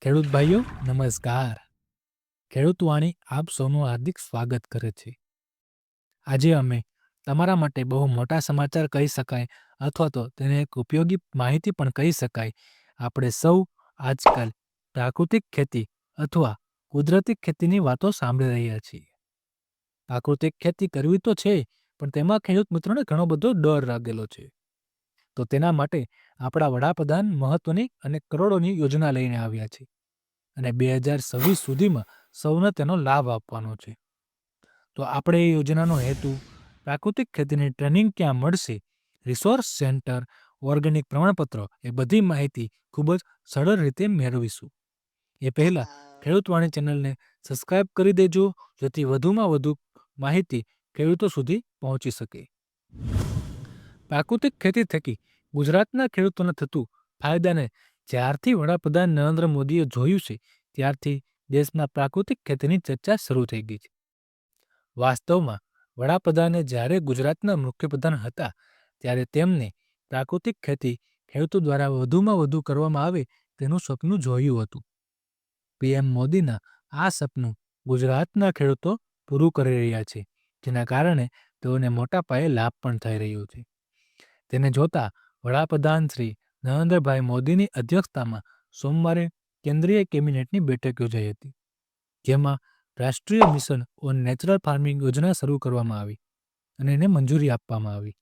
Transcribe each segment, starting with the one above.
ખેડૂત ભાઈઓ નમસ્કાર. ખેડૂત વાણી આપ સૌનું હાર્દિક સ્વાગત કરે છે. આજે અમે તમારા માટે બહુ મોટા સમાચાર કહી શકાય અથવા તો તેને એક ઉપયોગી માહિતી પણ કહી શકાય. આપણે સૌ આજકાલ પ્રાકૃતિક ખેતી અથવા કુદરતી ખેતીની વાતો સાંભળી રહ્યા છીએ. પ્રાકૃતિક ખેતી કરવી તો છે, પણ તેમાં ખેડૂત મિત્રોને ઘણો બધો ડર લાગેલો છે. તો તેના માટે આપણા વડાપ્રધાન મહત્વની અને કરોડોની યોજના લઈને આવ્યા છે અને 2026 સુધીમાં સૌને તેનો લાભ આપવાનો છે. તો આપણે એ યોજનાનો હેતુ, પ્રાકૃતિક ખેતીની ટ્રેનિંગ ક્યાં મળશે, રિસોર્સ સેન્ટર, ઓર્ગેનિક પ્રમાણપત્રો, એ બધી માહિતી ખૂબ જ સરળ રીતે મેળવીશું. એ પહેલાં ખેડૂતવાણી ચેનલને સબસ્ક્રાઇબ કરી દેજો, જેથી વધુમાં વધુ માહિતી ખેડૂતો સુધી પહોંચી શકે. પ્રાકૃતિક ખેતી થકી ગુજરાતના ખેડૂતોને થતું ફાયદાને જ્યારથી વડાપ્રધાન નરેન્દ્ર મોદીએ જોયું છે, ત્યારથી દેશમાં પ્રાકૃતિક ખેતીની ચર્ચા શરૂ થઈ ગઈ છે. વાસ્તવમાં વડાપ્રધાને જ્યારે ગુજરાતના મુખ્યપ્રધાન હતા, ત્યારે તેમને પ્રાકૃતિક ખેતી ખેડૂતો દ્વારા વધુમાં વધુ કરવામાં આવે તેનું સપનું જોયું હતું. પીએમ મોદીના આ સપનું ગુજરાતના ખેડૂતો પૂરું કરી રહ્યા છે, જેના કારણે તેઓને મોટા પાયે લાભ પણ થઈ રહ્યો છે. તેને જોતા વડાપ્રધાન શ્રી નરેન્દ્રભાઈ મોદીની અધ્યક્ષતામાં સોમવારે કેન્દ્રીય કેબિનેટની બેઠક યોજાઈ હતી, જેમાં રાષ્ટ્રીય મિશન ઓન નેચરલ ફાર્મિંગ યોજના શરૂ કરવામાં આવી અને એને મંજૂરી આપવામાં આવી.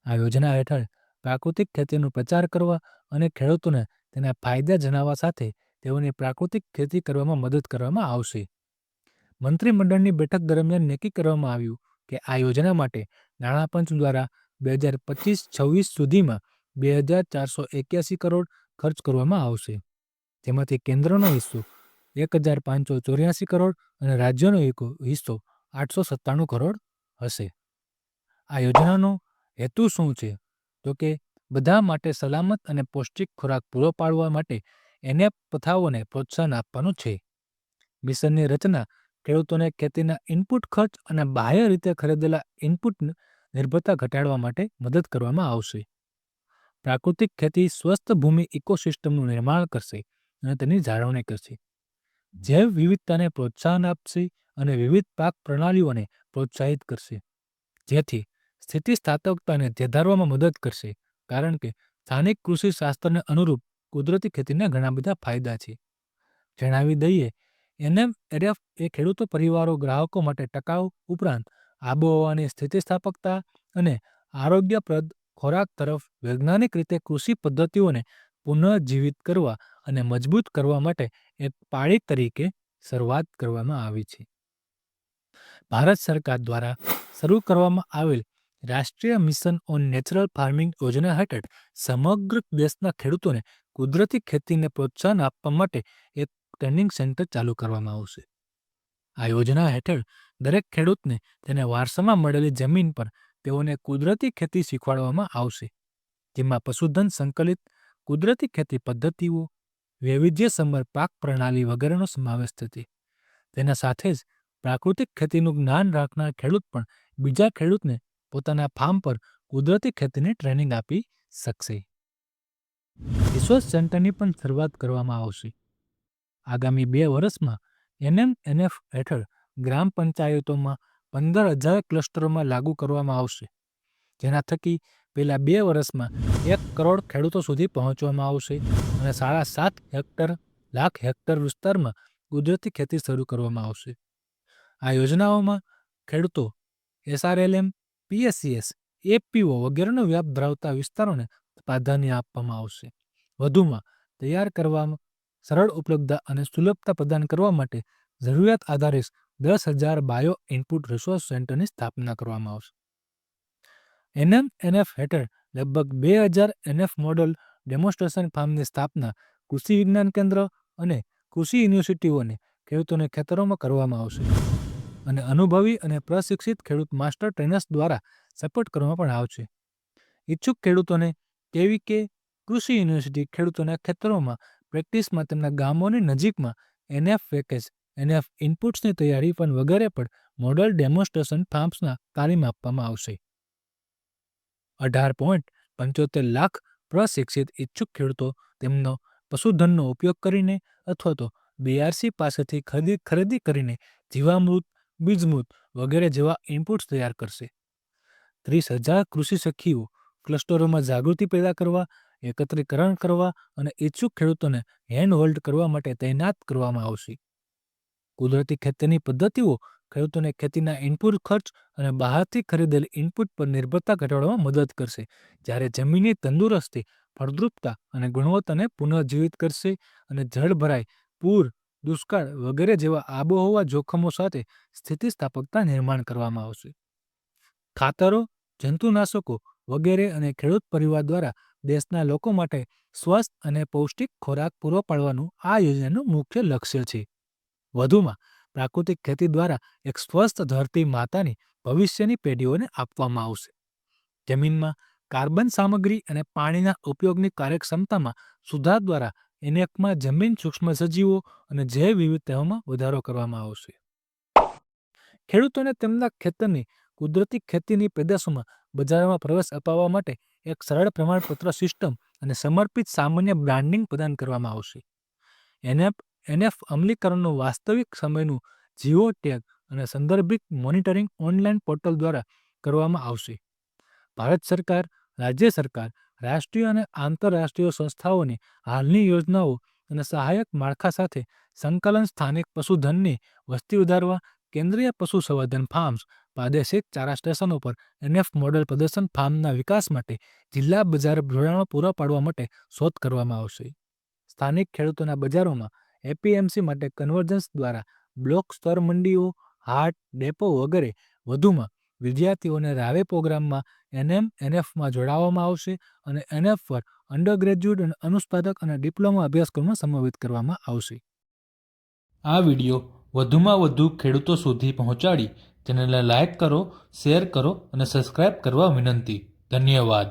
આ યોજના હેઠળ પ્રાકૃતિક ખેતીનો પ્રચાર કરવા અને ખેડૂતોને તેના ફાયદા જણાવવા સાથે તેઓને પ્રાકૃતિક ખેતી કરવામાં મદદ કરવામાં આવશે. મંત્રીમંડળની બેઠક દરમિયાન નક્કી કરવામાં આવ્યું કે આ યોજના માટે નાણાપંચ દ્વારા 2025-26 સુધીમાં 2,481 કરોડ ખર્ચ કરવામાં આવશે. તેમાંથી કેન્દ્રનો હિસ્સો 1,584 કરોડ અને રાજ્યનો હિસ્સો 897 કરોડ હશે. આ યોજનાનો હેતુ શું છે? તો કે બધા માટે સલામત અને પૌષ્ટિક ખોરાક પૂરો પાડવા માટે એનએફ પ્રથાઓને પ્રોત્સાહન આપવાનું છે. મિશનની રચના ખેડૂતોને ખેતીના ઇનપુટ ખર્ચ અને બાહ્ય રીતે ખરીદેલા ઇનપુટ નિર્ભરતા ઘટાડવા માટે મદદ કરવામાં આવશે. પ્રાકૃતિક ખેતી સ્વસ્થ ભૂમિ ઇકોસિસ્ટમનું નિર્માણ કરશે અને તેની જાળવણી કરશે. જૈવ વિવિધતાને પ્રોત્સાહન આપશે અને વિવિધ પાક પ્રણાલીઓને પ્રોત્સાહિત કરશે, જેથી સ્થિતિસ્થાપકતાને વધારવામાં મદદ કરશે. કારણ કે સ્થાનિક કૃષિ શાસ્ત્રને અનુરૂપ કુદરતી ખેતીના ઘણા બધા ફાયદા છે. જણાવી દઈએ, એનએફ એ ખેડૂતો, પરિવારો, ગ્રાહકો માટે ટકાઉ ઉપરાંત આબોહવાની સ્થિતિસ્થાપકતા અને આરોગ્યપ્રદ ખોરાક તરફ વૈજ્ઞાનિક રીતે કૃષિ પદ્ધતિઓને પુનઃજીવિત કરવા અને મજબૂત કરવા માટે એક પાળી તરીકે શરૂઆત કરવામાં આવી છે. ભારત સરકાર દ્વારા શરૂ કરવામાં આવેલ રાષ્ટ્રીય મિશન ઓન નેચરલ ફાર્મિંગ યોજના હેઠળ સમગ્ર દેશના ખેડૂતોને કુદરતી ખેતીને પ્રોત્સાહન આપવા માટે એક ટ્રેનિંગ સેન્ટર ચાલુ કરવામાં આવશે. આ યોજના હેઠળ દરેક ખેડૂતને તેને વારસામાં મળેલી જમીન પર તેઓને કુદરતી ખેતી શીખવાડવામાં આવશે, જેમાં પશુધન સંકલિત કુદરતી ખેતી પદ્ધતિઓ, વૈવિધ્યસભર પાક પ્રણાલી વગેરેનો સમાવેશ થશે. તેના સાથે જ પ્રાકૃતિક ખેતીનું જ્ઞાન રાખનાર ખેડૂત પણ બીજા ખેડૂતને પોતાના ફાર્મ પર કુદરતી ખેતીની ટ્રેનિંગ આપી શકશે. રિસોર્સ સેન્ટરની પણ શરૂઆત કરવામાં આવશે. આગામી 2 વર્ષમાં એનએફ હેઠળ ગ્રામ પંચાયતોમાં 15,000 ક્લસ્ટરોમાં લાગુ કરવામાં આવશે, જેના થકી પહેલા 2 વર્ષમાં 1 કરોડ ખેડૂતો સુધી પહોંચવામાં આવશે અને 7.5 લાખ હેક્ટર વિસ્તારમાં કુદરતી ખેતી શરૂ કરવામાં આવશે. આ યોજનાઓમાં ખેડૂતો એસઆરએલએમ, પીએસસીએસ, એપીઓ વગેરેનો વ્યાપ ધરાવતા વિસ્તારોને પ્રાધાન્ય આપવામાં આવશે. વધુમાં તૈયાર કરવામાં સરળ ઉપલબ્ધતા અને સુલભતા પ્રદાન કરવા માટે જરૂરિયાત આધારિત 10,000 બાયો ઇનપુટ રિસોર્સ સેન્ટરની સ્થાપના કરવામાં આવશે. એનએફ હેઠળ લગભગ 2,000 એનએફ મોડલ ડેમોન્સ્ટ્રેશન ફાર્મની સ્થાપના કૃષિ વિજ્ઞાન કેન્દ્ર અને કૃષિ યુનિવર્સિટીઓને ખેડૂતોને ખેતરોમાં કરવામાં આવશે અને અનુભવી અને પ્રશિક્ષિત ખેડૂત માસ્ટર ટ્રેનર્સ દ્વારા સપોર્ટ કરવામાં પણ આવશે. ઈચ્છુક ખેડૂતોને કેવીકે કૃષિ યુનિવર્સિટી ખેડૂતોના ખેતરોમાં પ્રેક્ટિસમાં તેમના ગામોની નજીકમાં એનએફ પેકેજ, એનએફ ઇનપુટ્સની તૈયારી પણ વગેરે પણ મોડલ ડેમોન્સ્ટ્રેશન ફાર્મ્સના તાલીમ આપવામાં આવશે. 18.75 લાખ પ્રશિક્ષિત ઈચ્છુક ખેડૂતો તેમનો પશુધનનો ઉપયોગ કરીને અથવા તો બીઆરસી પાસેથી ખરીદી કરીને જીવામૃત, બીજમૃત વગેરે જેવા ઇનપુટ્સ તૈયાર કરશે. 30,000 કૃષિ સખીઓ ક્લસ્ટરોમાં જાગૃતિ પેદા કરવા, એકત્રીકરણ કરવા અને ઇચ્છુક ખેડૂતોને હેન્ડ હોલ્ડ કરવા માટે તૈનાત કરવામાં આવશે. કુદરતી ખેતીની પદ્ધતિઓ ખેડૂતોને ખેતીના ઇનપુટ ખર્ચ અને બહારથી ખરીદેલ ઇનપુટ પર નિર્ભરતા ઘટાડવામાં મદદ કરશે, જ્યારે જમીનની તંદુરસ્તી, ફળદ્રુપતા અને ગુણવત્તાને પુનઃજીવિત કરશે અને જળ ભરાય, પૂર, દુષ્કાળ વગેરે જેવા આબોહવા જોખમો સાથે સ્થિતિસ્થાપકતા નિર્માણ કરવામાં આવશે. ખાતરો, જંતુનાશકો વગેરે અને ખેડૂત પરિવાર દ્વારા દેશના લોકો માટે સ્વસ્થ અને પૌષ્ટિક ખોરાક પૂરો પાડવાનું આ યોજનાનું મુખ્ય લક્ષ્ય છે. વધુમાં પ્રાકૃતિક ખેતી દ્વારા એક સ્વસ્થ ધરતી માતાની ભવિષ્યની પેઢીઓને આપવામાં આવશે. જમીનમાં કાર્બન સામગ્રી અને પાણીના ઉપયોગની કાર્યક્ષમતામાં સુધાર દ્વારા એનએફમાં જમીન સૂક્ષ્મસજીવો અને જૈવ વિવિધતામાં વધારો કરવામાં આવશે. ખેડૂતોને તેમના ખેતરની કુદરતી ખેતીની પેદાશોમાં બજારમાં પ્રવેશ અપાવવા માટે એક સરળ પ્રમાણપત્ર સિસ્ટમ અને સમર્પિત સામાન્ય બ્રાન્ડિંગ પ્રદાન કરવામાં આવશે. એનએફ અમલીકરણનું વાસ્તવિક સમયનું જીઓ ટેગ અને સંદર્ભિત મોનિટરિંગ ઓનલાઈન પોર્ટલ દ્વારા કરવામાં આવશે. ભારત સરકાર, રાજ્ય સરકાર, રાષ્ટ્રીય અને આંતરરાષ્ટ્રીય સંસ્થાઓની હાલની યોજનાઓ અને સહાયક માળખા સાથે સંકલન સ્થાનિક પશુધનની વસ્તી વધારવા, કેન્દ્રીય પશુ સંવર્ધન ફાર્મ્સ, પ્રાદેશિક ચારા સ્ટેશનો પર એનએફ મોડેલ પ્રદર્શન ફાર્મના વિકાસ માટે જિલ્લા બજાર જોડાણો પૂરા પાડવા માટે શોધ કરવામાં આવશે. સ્થાનિક ખેડૂતોના બજારોમાં એપીએમસી માટે કન્વર્જન્સ દ્વારા બ્લોક સ્તર મંડીઓ, હાટ, ડેપો વગેરે. વધુમાં વિદ્યાર્થીઓને રાવે પ્રોગ્રામમાં એનએફમાં જોડાવવામાં આવશે અને એનએફ પર અંડર ગ્રેજ્યુએટ અને અનુસ્નાતક અને ડિપ્લોમા અભ્યાસક્રમમાં સમાવિત કરવામાં આવશે. આ વિડીયો વધુમાં વધુ ખેડૂતો સુધી પહોંચાડી ચેનલને લાઇક કરો, શેર કરો અને સબસ્ક્રાઇબ કરવા વિનંતી. ધન્યવાદ.